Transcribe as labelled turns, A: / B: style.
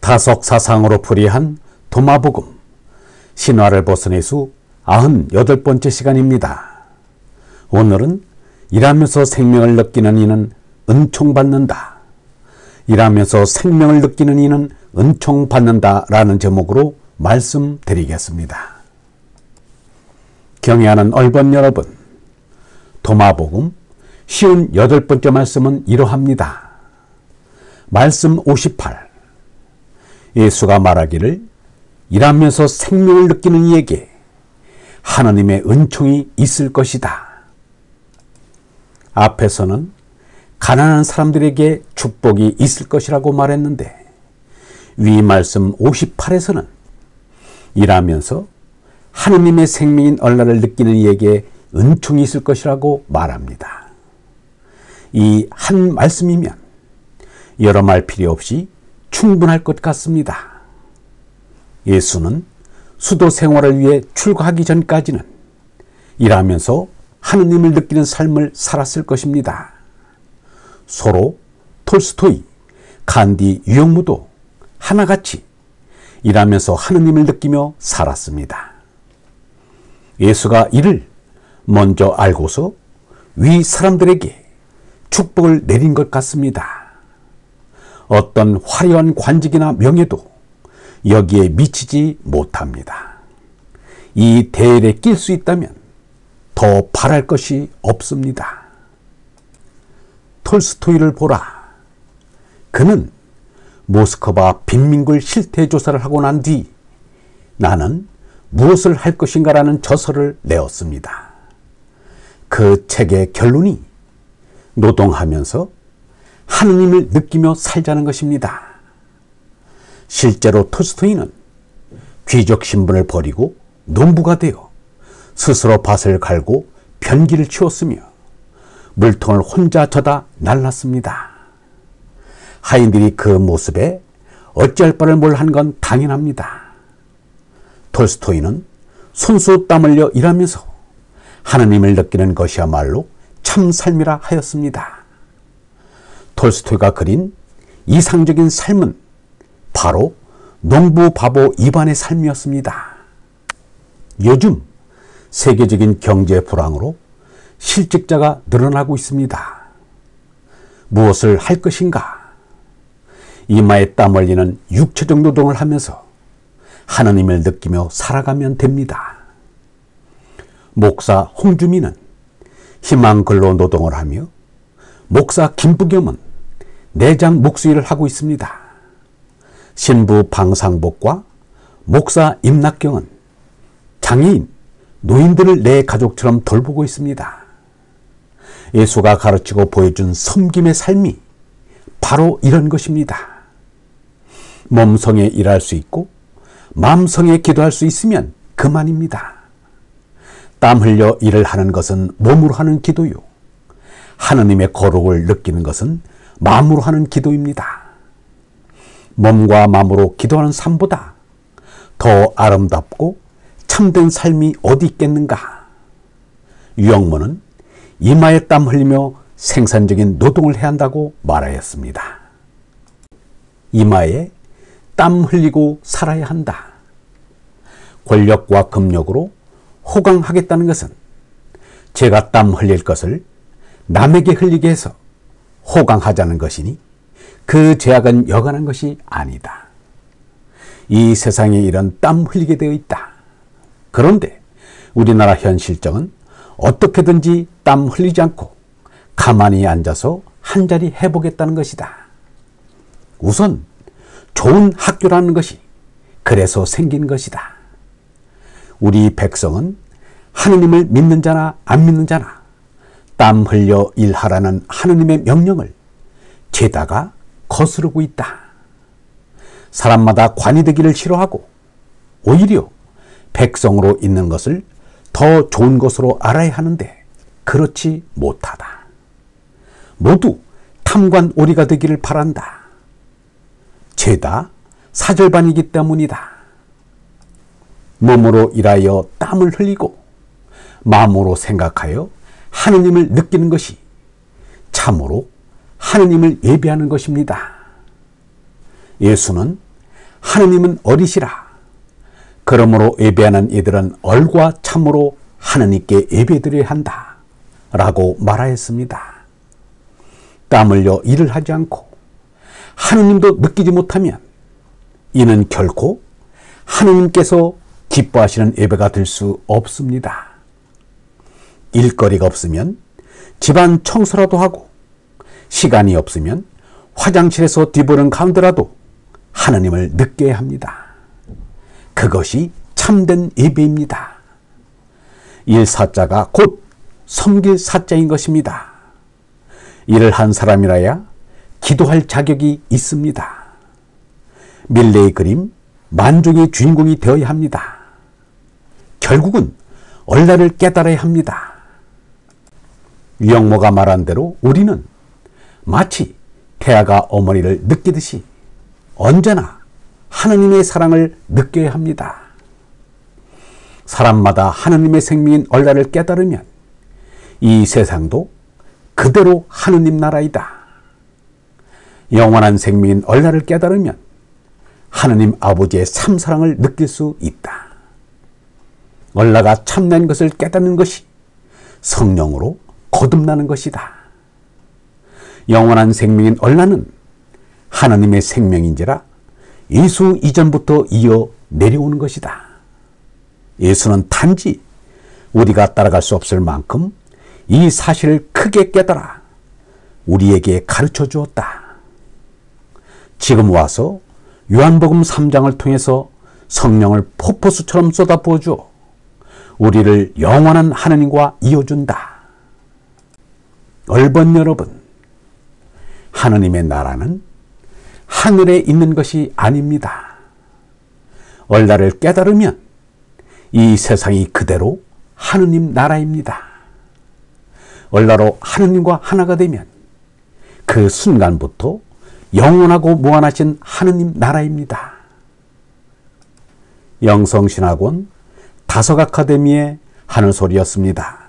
A: 다속 사상으로 풀이한 도마복음 신화를 벗은 예수 98번째 시간입니다. 오늘은 일하면서 생명을 느끼는 이는 은총받는다. 일하면서 생명을 느끼는 이는 은총받는다 라는 제목으로 말씀드리겠습니다. 경애하는 얼번 여러분, 도마복음 58번째 말씀은 이러합니다. 말씀 58. 예수가 말하기를 일하면서 생명을 느끼는 이에게 하나님의 은총이 있을 것이다. 앞에서는 가난한 사람들에게 축복이 있을 것이라고 말했는데 위 말씀 58에서는 일하면서 하나님의 생명인 얼라를 느끼는 이에게 은총이 있을 것이라고 말합니다. 이 한 말씀이면 여러 말 필요 없이 충분할 것 같습니다. 예수는 수도 생활을 위해 출가하기 전까지는 일하면서 하느님을 느끼는 삶을 살았을 것입니다. 소로, 톨스토이, 간디, 유영무도 하나같이 일하면서 하느님을 느끼며 살았습니다. 예수가 이를 먼저 알고서 위 사람들에게 축복을 내린 것 같습니다. 어떤 화려한 관직이나 명예도 여기에 미치지 못합니다. 이 대열에 낄 수 있다면 더 바랄 것이 없습니다. 톨스토이를 보라. 그는 모스크바 빈민굴 실태 조사를 하고 난 뒤 나는 무엇을 할 것인가라는 저서를 내었습니다. 그 책의 결론이 노동하면서 하느님을 느끼며 살자는 것입니다. 실제로 톨스토이는 귀족 신분을 버리고 농부가 되어 스스로 밭을 갈고 변기를 치웠으며 물통을 혼자 져다 날랐습니다. 하인들이 그 모습에 어찌할 바를 몰한 건 당연합니다. 톨스토이는 손수 땀 흘려 일하면서 하느님을 느끼는 것이야말로 참 삶이라 하였습니다. 톨스토이가 그린 이상적인 삶은 바로 농부 바보 이반의 삶이었습니다. 요즘 세계적인 경제 불황으로 실직자가 늘어나고 있습니다. 무엇을 할 것인가? 이마에 땀 흘리는 육체적 노동을 하면서 하나님을 느끼며 살아가면 됩니다. 목사 홍주민은 희망근로 노동을 하며 목사 김부겸은 내장 목수일을 하고 있습니다. 신부 방상복과 목사 임낙경은 장애인, 노인들을 내 가족처럼 돌보고 있습니다. 예수가 가르치고 보여준 섬김의 삶이 바로 이런 것입니다. 몸성에 일할 수 있고 마음성에 기도할 수 있으면 그만입니다. 땀 흘려 일을 하는 것은 몸으로 하는 기도요. 하느님의 거룩을 느끼는 것은 마음으로 하는 기도입니다. 몸과 마음으로 기도하는 삶보다 더 아름답고 참된 삶이 어디 있겠는가? 유영모는 이마에 땀 흘리며 생산적인 노동을 해야 한다고 말하였습니다. 이마에 땀 흘리고 살아야 한다. 권력과 금력으로 호강하겠다는 것은 제가 땀 흘릴 것을 남에게 흘리게 해서 호강하자는 것이니 그 제약은 여간한 것이 아니다. 이 세상에 이런 땀 흘리게 되어 있다. 그런데 우리나라 현 실정은 어떻게든지 땀 흘리지 않고 가만히 앉아서 한자리 해보겠다는 것이다. 우선 좋은 학교라는 것이 그래서 생긴 것이다. 우리 백성은 하느님을 믿는 자나 안 믿는 자나 땀 흘려 일하라는 하느님의 명령을 죄다가 거스르고 있다. 사람마다 관이 되기를 싫어하고 오히려 백성으로 있는 것을 더 좋은 것으로 알아야 하는데 그렇지 못하다. 모두 탐관오리가 되기를 바란다. 죄다 사절반이기 때문이다. 몸으로 일하여 땀을 흘리고 마음으로 생각하여 하느님을 느끼는 것이 참으로 하느님을 예배하는 것입니다. 예수는 하느님은 어리시라. 그러므로 예배하는 이들은 얼과 참으로 하느님께 예배드려야 한다 라고 말하였습니다. 땀 흘려 일을 하지 않고 하느님도 느끼지 못하면 이는 결코 하느님께서 기뻐하시는 예배가 될 수 없습니다. 일거리가 없으면 집안 청소라도 하고 시간이 없으면 화장실에서 뒤보는 가운데라도 하느님을 느껴야 합니다. 그것이 참된 예배입니다. 일 사자가 곧 섬길 사자인 것입니다. 일을 한 사람이라야 기도할 자격이 있습니다. 밀레의 그림 만족의 주인공이 되어야 합니다. 결국은 얼라를 깨달아야 합니다. 영모가 말한 대로 우리는 마치 태아가 어머니를 느끼듯이 언제나 하느님의 사랑을 느껴야 합니다. 사람마다 하느님의 생명인 얼라를 깨달으면 이 세상도 그대로 하느님 나라이다. 영원한 생명인 얼라를 깨달으면 하느님 아버지의 참사랑을 느낄 수 있다. 얼라가 참된 것을 깨닫는 것이 성령으로 거듭나는 것이다. 영원한 생명인 얼라는 하나님의 생명인지라 예수 이전부터 이어 내려오는 것이다. 예수는 단지 우리가 따라갈 수 없을 만큼 이 사실을 크게 깨달아 우리에게 가르쳐 주었다. 지금 와서 요한복음 3장을 통해서 성령을 폭포수처럼 쏟아부어 주어 우리를 영원한 하느님과 이어준다. 얼번 여러분, 하느님의 나라는 하늘에 있는 것이 아닙니다. 얼라를 깨달으면 이 세상이 그대로 하느님 나라입니다. 얼라로 하느님과 하나가 되면 그 순간부터 영원하고 무한하신 하느님 나라입니다. 영성신학원 다석아카데미의 하늘소리였습니다.